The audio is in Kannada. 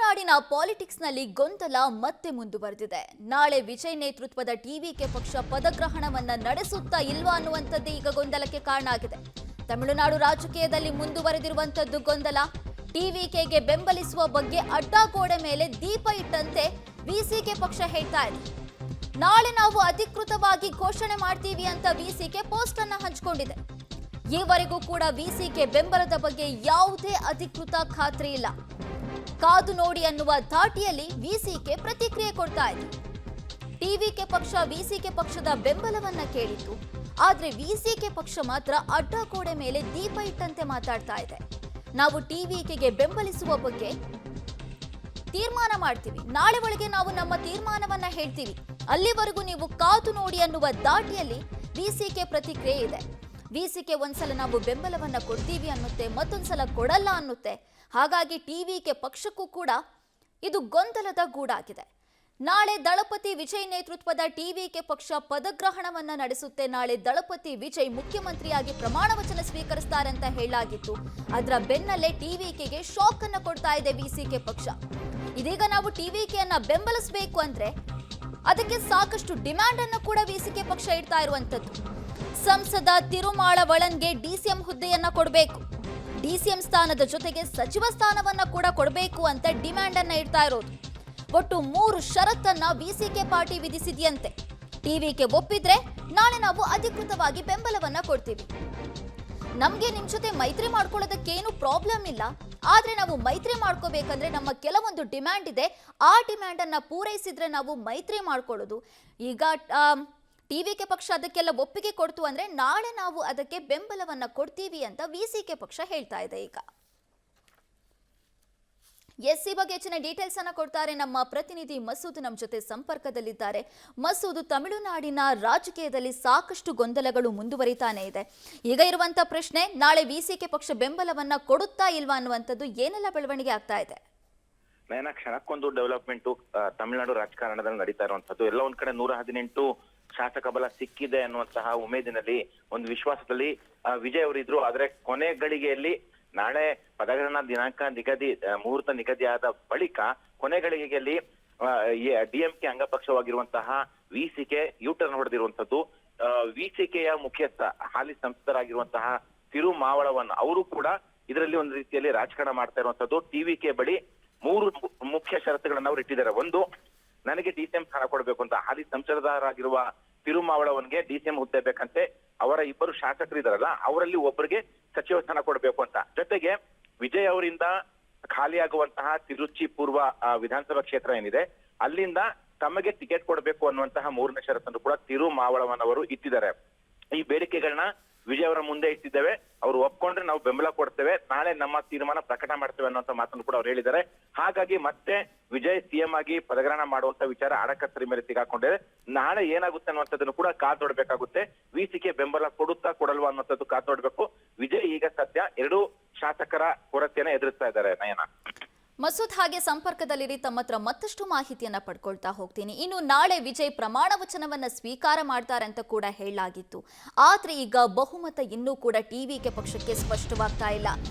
ತಮಿಳುನಾಡಿನ ಪಾಲಿಟಿಕ್ಸ್ನಲ್ಲಿ ಗೊಂದಲ ಮತ್ತೆ ಮುಂದುವರೆದಿದೆ. ನಾಳೆ ವಿಜಯ್ ನೇತೃತ್ವದ ಟಿವಿಕೆ ಪಕ್ಷ ಪದಗ್ರಹಣವನ್ನ ನಡೆಸುತ್ತಾ ಇಲ್ವಾ ಅನ್ನುವಂಥದ್ದೇ ಈಗ ಗೊಂದಲಕ್ಕೆ ಕಾರಣ ಆಗಿದೆ. ತಮಿಳುನಾಡು ರಾಜಕೀಯದಲ್ಲಿ ಮುಂದುವರೆದಿರುವಂತದ್ದು ಗೊಂದಲ. ಟಿವಿಕೆಗೆ ಬೆಂಬಲಿಸುವ ಬಗ್ಗೆ ಅಡ್ಡಗೋಡೆ ಮೇಲೆ ದೀಪ ಇಟ್ಟಂತೆ ವಿಸಿಕೆ ಪಕ್ಷ ಹೇಳ್ತಾ ಇದೆ. ನಾಳೆ ನಾವು ಅಧಿಕೃತವಾಗಿ ಘೋಷಣೆ ಮಾಡ್ತೀವಿ ಅಂತ ವಿಸಿಕೆ ಪೋಸ್ಟ್ ಅನ್ನ ಹಂಚಿಕೊಂಡಿದೆ. ಈವರೆಗೂ ಕೂಡ ವಿಸಿಕೆ ಬೆಂಬಲದ ಬಗ್ಗೆ ಯಾವುದೇ ಅಧಿಕೃತ ಖಾತ್ರಿ ಇಲ್ಲ. ಕಾದು ನೋಡಿ ಅನ್ನುವ ಧಾಟಿಯಲ್ಲಿ ವಿಸಿಕೆ ಪ್ರತಿಕ್ರಿಯೆ ಕೊಡ್ತಾ ಇದೆ. ಟಿವಿಕೆ ಪಕ್ಷ ವಿಸಿಕೆ ಪಕ್ಷದ ಬೆಂಬಲವನ್ನ ಕೇಳಿತ್ತು. ಆದ್ರೆ ವಿಸಿಕೆ ಪಕ್ಷ ಮಾತ್ರ ಅಡ್ಡಗೋಡೆ ಮೇಲೆ ದೀಪ ಇಟ್ಟಂತೆ ಮಾತಾಡ್ತಾ ಇದೆ. ನಾವು ಟಿವಿಕೆಗೆ ಬೆಂಬಲಿಸುವ ಬಗ್ಗೆ ತೀರ್ಮಾನ ಮಾಡ್ತೀವಿ, ನಾಳೆ ಒಳಗೆ ನಾವು ನಮ್ಮ ತೀರ್ಮಾನವನ್ನ ಹೇಳ್ತೀವಿ, ಅಲ್ಲಿವರೆಗೂ ನೀವು ಕಾದು ನೋಡಿ ಅನ್ನುವ ದಾಟಿಯಲ್ಲಿ ವಿಸಿಕೆ ಪ್ರತಿಕ್ರಿಯೆ ಇದೆ. ವಿಸಿಕೆ ಒಂದ್ಸಲ ನಾವು ಬೆಂಬಲವನ್ನ ಕೊಡ್ತೀವಿ ಅನ್ನುತ್ತೆ, ಮತ್ತೊಂದ್ಸಲ ಕೊಡಲ್ಲ ಅನ್ನುತ್ತೆ. ಹಾಗಾಗಿ ಟಿವಿಕೆ ಪಕ್ಷಕ್ಕೂ ಕೂಡ ಇದು ಗೊಂದಲದ ಗೂಡಾಗಿದೆ. ನಾಳೆ ದಳಪತಿ ವಿಜಯ್ ನೇತೃತ್ವದ ಟಿವಿಕೆ ಪಕ್ಷ ಪದಗ್ರಹಣವನ್ನ ನಡೆಸುತ್ತೆ. ನಾಳೆ ದಳಪತಿ ವಿಜಯ್ ಮುಖ್ಯಮಂತ್ರಿಯಾಗಿ ಪ್ರಮಾಣ ವಚನ ಸ್ವೀಕರಿಸ್ತಾರೆ ಅಂತ ಹೇಳಲಾಗಿತ್ತು. ಅದರ ಬೆನ್ನಲ್ಲೇ ಟಿವಿಕೆಗೆ ಶಾಕ್ ಅನ್ನ ಕೊಡ್ತಾ ಇದೆ ವಿಸಿಕೆ ಪಕ್ಷ. ಇದೀಗ ನಾವು ಟಿವಿಕೆಯನ್ನ ಬೆಂಬಲಿಸಬೇಕು ಅಂದ್ರೆ ಅದಕ್ಕೆ ಸಾಕಷ್ಟು ಡಿಮ್ಯಾಂಡ್ ಅನ್ನು ಕೂಡ ವಿಸಿಕೆ ಪಕ್ಷ ಇಡ್ತಾ ಇರುವಂತದ್ದು. ಸಂಸದ ತಿರುಮಾಳವಳನ್ಗೆ ಡಿಸಿಎಂ ಹುದ್ದೆಯನ್ನ ಕೊಡಬೇಕು, ಡಿಸಿಎಂ ಸ್ಥಾನದ ಜೊತೆಗೆ ಸಚಿವ ಸ್ಥಾನವನ್ನ ಕೂಡ ಕೊಡಬೇಕು ಅಂತ ಡಿಮ್ಯಾಂಡ್ ಅನ್ನ ಇಡ್ತಾ ಇರೋದು. ಒಟ್ಟು 3 ಷರತ್ತನ್ನ ವಿಸಿಕೆ ಪಾರ್ಟಿ ವಿಧಿಸಿದೆಯಂತೆ. ಟಿವಿಕೆ ಒಪ್ಪಿದ್ರೆ ನಾಳೆ ನಾವು ಅಧಿಕೃತವಾಗಿ ಬೆಂಬಲವನ್ನ ಕೊಡ್ತೀವಿ. ನಮ್ಗೆ ನಿಮ್ ಜೊತೆ ಮೈತ್ರಿ ಮಾಡ್ಕೊಳ್ಳೋದಕ್ಕೇನು ಪ್ರಾಬ್ಲಮ್ ಇಲ್ಲ, ಆದ್ರೆ ನಾವು ಮೈತ್ರಿ ಮಾಡ್ಕೋಬೇಕಂದ್ರೆ ನಮ್ಮ ಕೆಲವೊಂದು ಡಿಮ್ಯಾಂಡ್ ಇದೆ. ಆ ಡಿಮ್ಯಾಂಡ್ ಅನ್ನ ಪೂರೈಸಿದ್ರೆ ನಾವು ಮೈತ್ರಿ ಮಾಡ್ಕೊಳ್ಳೋದು. ಈಗ ಟಿವಿಕೆ ಪಕ್ಷ ಅದಕ್ಕೆಲ್ಲ ಒಪ್ಪಿಗೆ ಕೊಡ್ತು ಅಂದ್ರೆ ನಾಳೆ ನಾವು ಅದಕ್ಕೆ ಬೆಂಬಲವನ್ನ ಕೊಡ್ತೀವಿ ಅಂತ ವಿಸಿಕೆ ಪಕ್ಷ ಹೇಳ್ತಾ ಇದೆ. ಈಗ ಈ ಬಗ್ಗೆ ಹೆಚ್ಚಿನ ಡೀಟೇಲ್ಸ್ ಅನ್ನ ಕೊಡ್ತಾರೆ ನಮ್ಮ ಪ್ರತಿನಿಧಿ ಮಸೂದ್, ನಮ್ಮ ಜೊತೆ ಸಂಪರ್ಕದಲ್ಲಿದ್ದಾರೆ. ಮಸೂದ್, ತಮಿಳುನಾಡಿನ ರಾಜಕೀಯದಲ್ಲಿ ಸಾಕಷ್ಟು ಗೊಂದಲಗಳು ಮುಂದುವರಿತಾನೆ ಇದೆ. ಈಗ ಇರುವಂತ ಪ್ರಶ್ನೆ, ನಾಳೆ ವಿಸಿಕೆ ಪಕ್ಷ ಬೆಂಬಲವನ್ನ ಕೊಡುತ್ತಾ ಇಲ್ವಾ ಅನ್ನುವಂಥದ್ದು, ಏನೆಲ್ಲ ಬೆಳವಣಿಗೆ ಆಗ್ತಾ ಇದೆ? ನಯನ, ಕ್ಷಣಕ್ಕೊಂದು ಡೆವಲಪ್ಮೆಂಟ್ ತಮಿಳುನಾಡು ರಾಜಕಾರಣದಲ್ಲಿ ನಡೀತಾ ಇರುವಂತದ್ದು. ಎಲ್ಲ ಒಂದ್ ಕಡೆ 118 ಶಾಸಕ ಬಲ ಸಿಕ್ಕಿದೆ ಅನ್ನುವಂತಹ ಉಮೇದಿನಲ್ಲಿ, ಒಂದು ವಿಶ್ವಾಸದಲ್ಲಿ ವಿಜಯ್ ಅವರಿದ್ರು. ಆದ್ರೆ ಕೊನೆ ಗಳಿಗೆಯಲ್ಲಿ ನಾಳೆ ಪದಗ್ರಹಣ ದಿನಾಂಕ ಮುಹೂರ್ತ ನಿಗದಿಯಾದ ಬಳಿಕ ಕೊನೆ ಗಳಿಗೆಯಲ್ಲಿ ಡಿಎಂಕೆ ಅಂಗಪಕ್ಷವಾಗಿರುವಂತಹ ವಿಸಿಕೆ ಯೂಟರ್ನ್ ಹೊಡೆದಿರುವಂತದ್ದು. ವಿಸಿಕೆಯ ಮುಖ್ಯಸ್ಥ ಹಾಲಿ ಸಂಸದರಾಗಿರುವಂತಹ ತಿರುಮಾವಳವನ್ ಅವರು ಕೂಡ ಇದರಲ್ಲಿ ಒಂದು ರೀತಿಯಲ್ಲಿ ರಾಜಕಾರಣ ಮಾಡ್ತಾ ಇರುವಂತದ್ದು. ಟಿವಿಕೆ ಬಳಿ 3 ಮುಖ್ಯ ಷರತ್ತುಗಳನ್ನು ಅವರು ಇಟ್ಟಿದ್ದಾರೆ. ಒಂದು, ನನಗೆ ಡಿಸಿಎಂ ಸ್ಥಾನ ಕೊಡಬೇಕು ಅಂತ. ಹಾಲಿ ಸಂಸದರಾಗಿರುವ ತಿರುಮಾವಳವನ್ಗೆ ಡಿಸಿಎಂ ಹುದ್ದೆ ಬೇಕಂತೆ. ಅವರ 2 ಶಾಸಕರು ಇದಾರಲ್ಲ, ಅವರಲ್ಲಿ ಒಬ್ಬರಿಗೆ ಸಚಿವ ಸ್ಥಾನ ಕೊಡಬೇಕು ಅಂತ. ಜೊತೆಗೆ ವಿಜಯ್ ಅವರಿಂದ ಖಾಲಿಯಾಗುವಂತಹ ತಿರುಚಿ ಪೂರ್ವ ವಿಧಾನಸಭಾ ಕ್ಷೇತ್ರ ಏನಿದೆ, ಅಲ್ಲಿಂದ ತಮಗೆ ಟಿಕೆಟ್ ಕೊಡಬೇಕು ಅನ್ನುವಂತಹ 3ನೇ ಷರತ್ತನ್ನು ಕೂಡ ತಿರುಮಾವಳವನ್ ಅವರು ಇಟ್ಟಿದ್ದಾರೆ. ಈ ಬೇಡಿಕೆಗಳನ್ನ ವಿಜಯ್ ಅವರ ಮುಂದೆ ಇಟ್ಟಿದ್ದೇವೆ, ಅವರು ಒಪ್ಕೊಂಡ್ರೆ ನಾವು ಬೆಂಬಲ ಕೊಡ್ತೇವೆ, ನಾಳೆ ನಮ್ಮ ತೀರ್ಮಾನ ಪ್ರಕಟ ಮಾಡ್ತೇವೆ ಅನ್ನುವಂತ ಮಾತನ್ನು ಕೂಡ ಅವ್ರು ಹೇಳಿದ್ದಾರೆ. ಹಾಗಾಗಿ ಮತ್ತೆ ವಿಜಯ್ ಸಿಎಂ ಆಗಿ ಪದಗ್ರಹಣ ಮಾಡುವಂತ ವಿಚಾರ ಅಡಕತ್ತರಿ ಮೇಲೆ ಸಿಗಾಕೊಂಡಿದೆ. ನಾಳೆ ಏನಾಗುತ್ತೆ ಅನ್ನುವಂಥದ್ದನ್ನು ಕೂಡ ಕಾದೊಡ್ಬೇಕಾಗುತ್ತೆ. ವಿಸಿಕೆ ಬೆಂಬಲ ಕೊಡುತ್ತಾ ಕೊಡಲ್ವಾ ಅನ್ನುವಂಥದ್ದು ಕಾದೊಡ್ಬೇಕು. ವಿಜಯ್ ಈಗ ಸದ್ಯ 2 ಶಾಸಕರ ಕೊರತೆಯನ್ನ ಎದುರಿಸ್ತಾ ಇದ್ದಾರೆ. ನಯನ, ಮಸೂದ್, ಹಾಗೆ ಸಂಪರ್ಕದಲ್ಲಿರಿ, ತಮ್ಮ ಹತ್ರ ಮತ್ತಷ್ಟು ಮಾಹಿತಿಯನ್ನ ಪಡ್ಕೊಳ್ತಾ ಹೋಗ್ತೀನಿ. ಇನ್ನು ನಾಳೆ ವಿಜಯ್ ಪ್ರಮಾಣ ವಚನವನ್ನ ಸ್ವೀಕಾರ ಮಾಡ್ತಾರೆ ಅಂತ ಕೂಡ ಹೇಳಲಾಗಿತ್ತು. ಆದ್ರೆ ಈಗ ಬಹುಮತ ಇನ್ನೂ ಕೂಡ ಟಿವಿಕೆ ಪಕ್ಷಕ್ಕೆ ಸ್ಪಷ್ಟವಾಗ್ತಾ ಇಲ್ಲ.